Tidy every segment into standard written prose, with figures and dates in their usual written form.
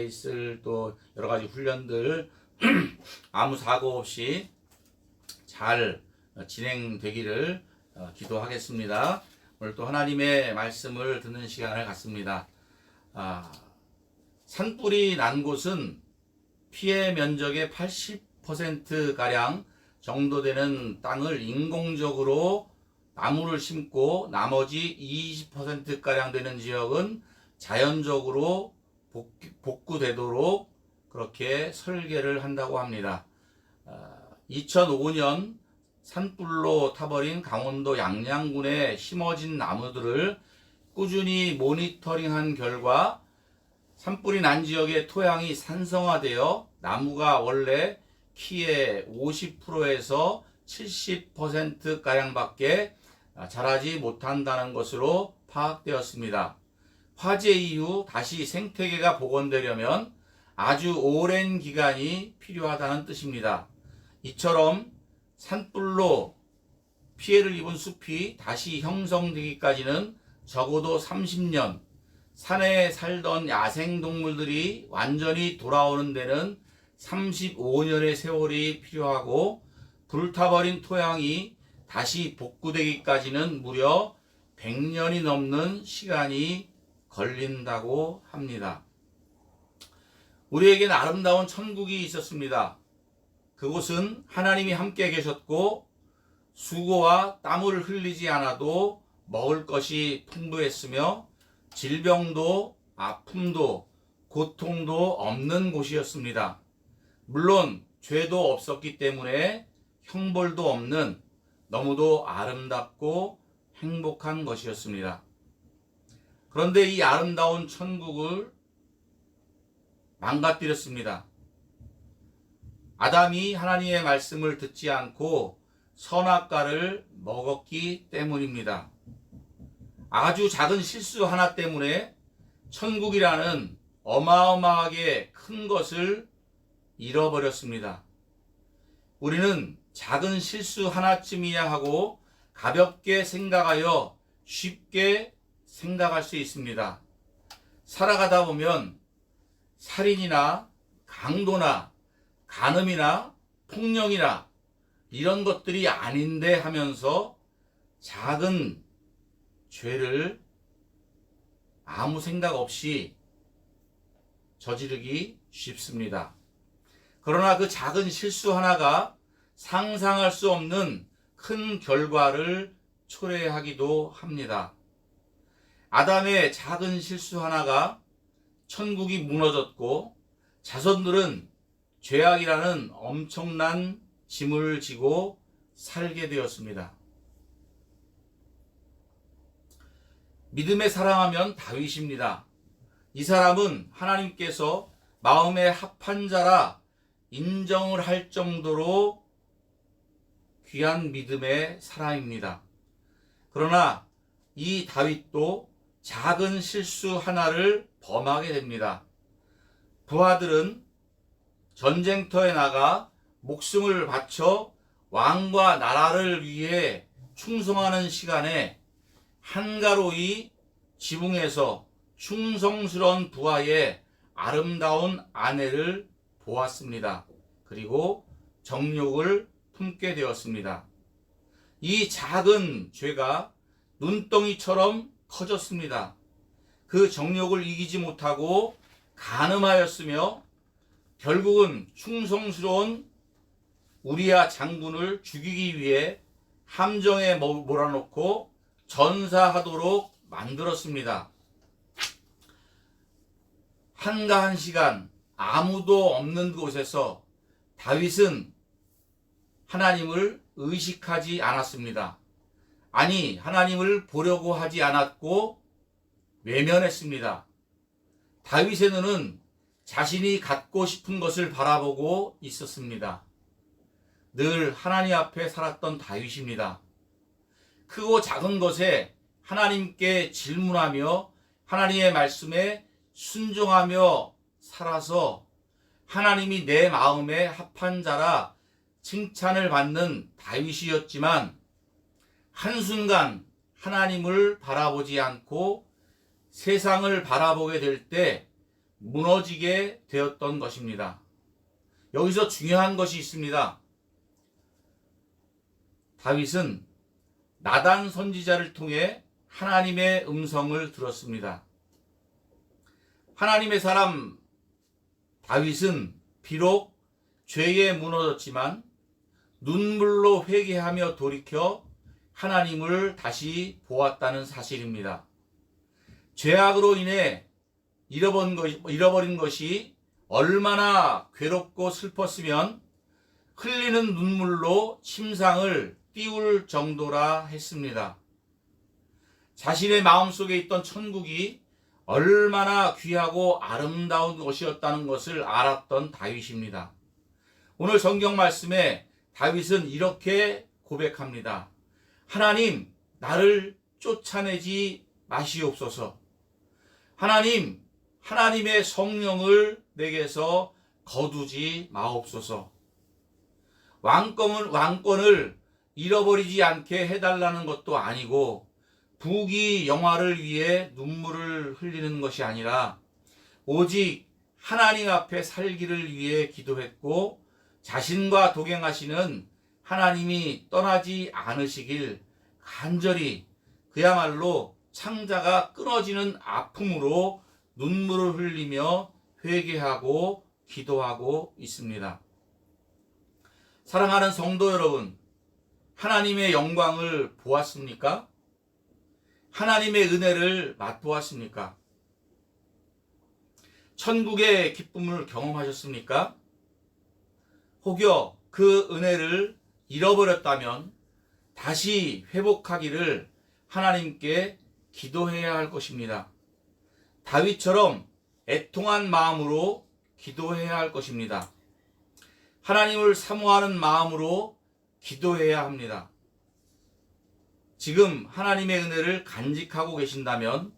있게 있을 또 여러 가지 훈련들 아무 사고 없이 잘 진행되기를 기도하겠습니다. 오늘 또 하나님의 말씀을 듣는 시간을 갖습니다. 산불이 난 곳은 피해 면적의 80%가량 정도 되는 땅을 인공적으로 나무를 심고 나머지 20%가량 되는 지역은 자연적으로 복구되도록 그렇게 설계를 한다고 합니다. 2005년 산불로 타버린 강원도 양양군에 심어진 나무들을 꾸준히 모니터링한 결과 산불이 난 지역의 토양이 산성화되어 나무가 원래 키의 50%에서 70%가량밖에 자라지 못한다는 것으로 파악되었습니다. 화재 이후 다시 생태계가 복원되려면 아주 오랜 기간이 필요하다는 뜻입니다. 이처럼 산불로 피해를 입은 숲이 다시 형성되기까지는 적어도 30년, 산에 살던 야생동물들이 완전히 돌아오는 데는 35년의 세월이 필요하고 불타버린 토양이 다시 복구되기까지는 무려 100년이 넘는 시간이 걸린다고 합니다. 우리에겐 아름다운 천국이 있었습니다. 그곳은 하나님이 함께 계셨고 수고와 땀을 흘리지 않아도 먹을 것이 풍부했으며 질병도 아픔도 고통도 없는 곳이었습니다. 물론 죄도 없었기 때문에 형벌도 없는 너무도 아름답고 행복한 것이었습니다. 그런데 이 아름다운 천국을 망가뜨렸습니다. 아담이 하나님의 말씀을 듣지 않고 선악과를 먹었기 때문입니다. 아주 작은 실수 하나 때문에 천국이라는 어마어마하게 큰 것을 잃어버렸습니다. 우리는 작은 실수 하나쯤이야 하고 가볍게 생각하여 쉽게 생각할 수 있습니다. 살아가다 보면 살인이나 강도나 간음이나 폭력이나 이런 것들이 아닌데 하면서 작은 죄를 아무 생각 없이 저지르기 쉽습니다. 그러나 그 작은 실수 하나가 상상할 수 없는 큰 결과를 초래하기도 합니다. 아담의 작은 실수 하나가 천국이 무너졌고 자손들은 죄악이라는 엄청난 짐을 지고 살게 되었습니다. 믿음에 사랑하면 다윗입니다. 이 사람은 하나님께서 마음에 합한 자라 인정을 할 정도로 귀한 믿음의 사람입니다. 그러나 이 다윗도 작은 실수 하나를 범하게 됩니다. 부하들은 전쟁터에 나가 목숨을 바쳐 왕과 나라를 위해 충성하는 시간에 한가로이 지붕에서 충성스러운 부하의 아름다운 아내를 보았습니다. 그리고 정욕을 품게 되었습니다. 이 작은 죄가 눈덩이처럼 커졌습니다. 그 정욕을 이기지 못하고 간음하였으며 결국은 충성스러운 우리야 장군을 죽이기 위해 함정에 몰아넣고 전사하도록 만들었습니다. 한가한 시간 아무도 없는 곳에서 다윗은 하나님을 의식하지 않았습니다. 아니, 하나님을 보려고 하지 않았고 외면했습니다. 다윗의 눈은 자신이 갖고 싶은 것을 바라보고 있었습니다. 늘 하나님 앞에 살았던 다윗입니다. 크고 작은 것에 하나님께 질문하며 하나님의 말씀에 순종하며 살아서 하나님이 내 마음에 합한 자라 칭찬을 받는 다윗이었지만 한순간 하나님을 바라보지 않고 세상을 바라보게 될 때 무너지게 되었던 것입니다. 여기서 중요한 것이 있습니다. 다윗은 나단 선지자를 통해 하나님의 음성을 들었습니다. 하나님의 사람 다윗은 비록 죄에 무너졌지만 눈물로 회개하며 돌이켜 하나님을 다시 보았다는 사실입니다. 죄악으로 인해 잃어버린 것이 얼마나 괴롭고 슬펐으면 흘리는 눈물로 침상을 띄울 정도라 했습니다. 자신의 마음속에 있던 천국이 얼마나 귀하고 아름다운 것이었다는 것을 알았던 다윗입니다. 오늘 성경 말씀에 다윗은 이렇게 고백합니다. 하나님, 나를 쫓아내지 마시옵소서. 하나님, 하나님의 성령을 내게서 거두지 마옵소서. 왕권을 잃어버리지 않게 해달라는 것도 아니고 부귀 영화를 위해 눈물을 흘리는 것이 아니라 오직 하나님 앞에 살기를 위해 기도했고 자신과 동행하시는 하나님이 떠나지 않으시길 간절히 그야말로 창자가 끊어지는 아픔으로 눈물을 흘리며 회개하고 기도하고 있습니다. 사랑하는 성도 여러분, 하나님의 영광을 보았습니까? 하나님의 은혜를 맛보았습니까? 천국의 기쁨을 경험하셨습니까? 혹여 그 은혜를 잃어버렸다면 다시 회복하기를 하나님께 기도해야 할 것입니다. 다윗처럼 애통한 마음으로 기도해야 할 것입니다. 하나님을 사모하는 마음으로 기도해야 합니다. 지금 하나님의 은혜를 간직하고 계신다면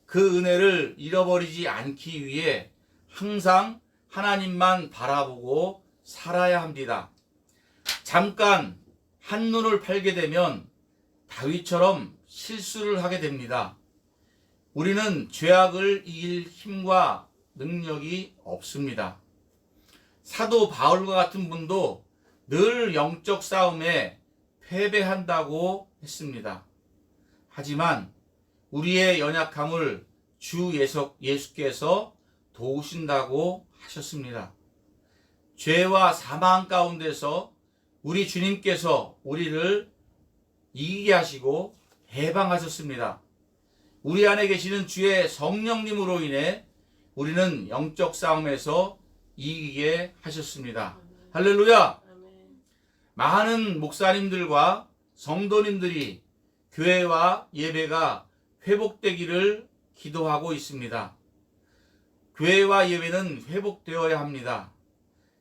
그 은혜를 잃어버리지 않기 위해 항상 하나님만 바라보고 살아야 합니다. 잠깐 한눈을 팔게 되면 다윗처럼 실수를 하게 됩니다. 우리는 죄악을 이길 힘과 능력이 없습니다. 사도 바울과 같은 분도 늘 영적 싸움에 패배한다고 했습니다. 하지만 우리의 연약함을 주 예수께서 도우신다고 하셨습니다. 죄와 사망 가운데서 우리 주님께서 우리를 이기게 하시고 해방하셨습니다. 우리 안에 계시는 주의 성령님으로 인해 우리는 영적 싸움에서 이기게 하셨습니다. 할렐루야! 많은 목사님들과 성도님들이 교회와 예배가 회복되기를 기도하고 있습니다. 교회와 예배는 회복되어야 합니다.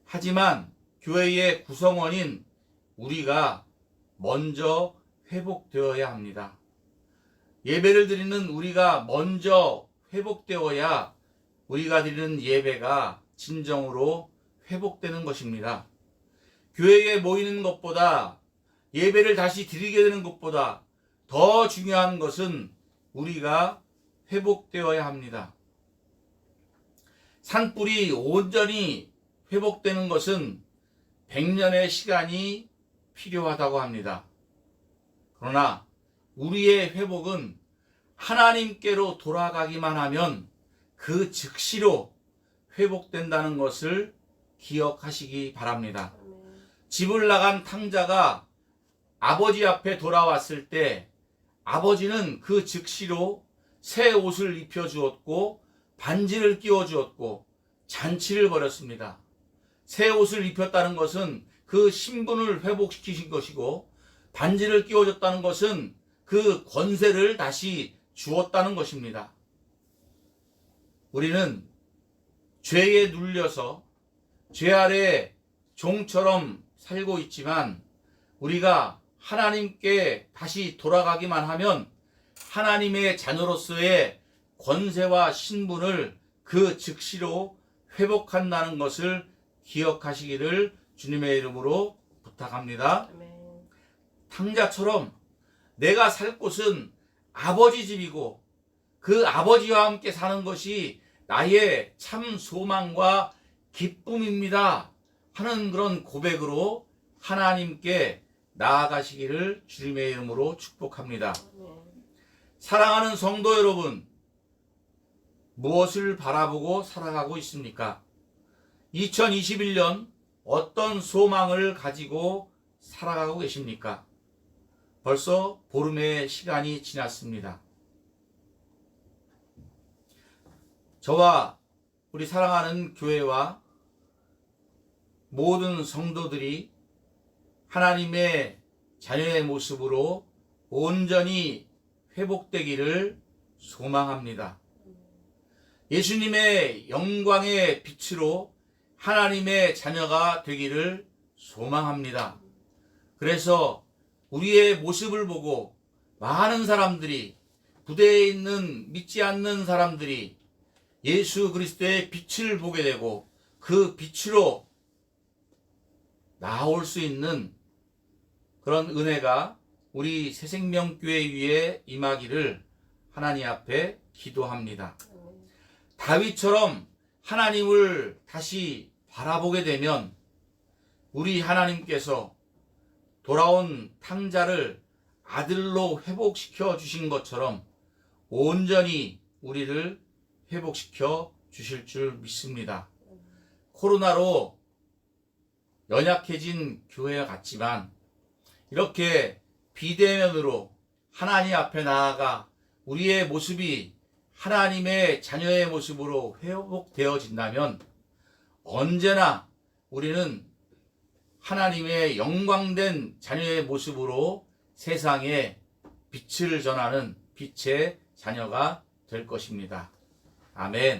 하지만 교회의 구성원인 우리가 먼저 회복되어야 합니다. 예배를 드리는 우리가 먼저 회복되어야 우리가 드리는 예배가 진정으로 회복되는 것입니다. 교회에 모이는 것보다 예배를 다시 드리게 되는 것보다 더 중요한 것은 우리가 회복되어야 합니다. 산불이 온전히 회복되는 것은 100년의 시간이 필요하다고 합니다. 그러나 우리의 회복은 하나님께로 돌아가기만 하면 그 즉시로 회복된다는 것을 기억하시기 바랍니다. 집을 나간 탕자가 아버지 앞에 돌아왔을 때 아버지는 그 즉시로 새 옷을 입혀주었고 반지를 끼워주었고 잔치를 벌였습니다. 새 옷을 입혔다는 것은 그 신분을 회복시키신 것이고 반지를 끼워줬다는 것은 그 권세를 다시 주었다는 것입니다. 우리는 죄에 눌려서 죄 아래 종처럼 살고 있지만 우리가 하나님께 다시 돌아가기만 하면 하나님의 자녀로서의 권세와 신분을 그 즉시로 회복한다는 것을 기억하시기를 주님의 이름으로 부탁합니다. 탕자처럼 내가 살 곳은 아버지 집이고 그 아버지와 함께 사는 것이 나의 참 소망과 기쁨입니다 하는 그런 고백으로 하나님께 나아가시기를 주님의 이름으로 축복합니다. 사랑하는 성도 여러분, 무엇을 바라보고 살아가고 있습니까? 2021년 어떤 소망을 가지고 살아가고 계십니까? 벌써 보름의 시간이 지났습니다. 저와 우리 사랑하는 교회와 모든 성도들이 하나님의 자녀의 모습으로 온전히 회복되기를 소망합니다. 예수님의 영광의 빛으로 하나님의 자녀가 되기를 소망합니다. 그래서 우리의 모습을 보고 많은 사람들이, 부대에 있는 믿지 않는 사람들이 예수 그리스도의 빛을 보게 되고 그 빛으로 나올 수 있는 그런 은혜가 우리 새생명교회 위에 임하기를 하나님 앞에 기도합니다. 다윗처럼 하나님을 다시 바라보게 되면 우리 하나님께서 돌아온 탕자를 아들로 회복시켜 주신 것처럼 온전히 우리를 회복시켜 주실 줄 믿습니다. 코로나로 연약해진 교회 같지만 이렇게 비대면으로 하나님 앞에 나아가 우리의 모습이 하나님의 자녀의 모습으로 회복되어진다면 언제나 우리는 하나님의 영광된 자녀의 모습으로 세상에 빛을 전하는 빛의 자녀가 될 것입니다. 아멘.